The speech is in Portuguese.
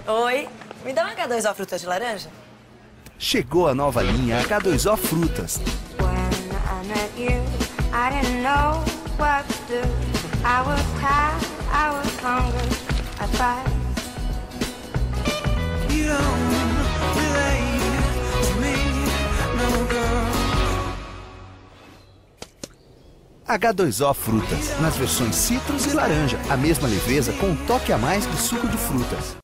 Oi, me dá uma H2O fruta de laranja? Chegou a nova linha H2O Frutas. When I met you, I didn't know what to do. I was tired, I was hungry, I tried. You don't relate to me, no girl. H2O Frutas, nas versões citros e laranja. A mesma leveza com um toque a mais de suco de frutas.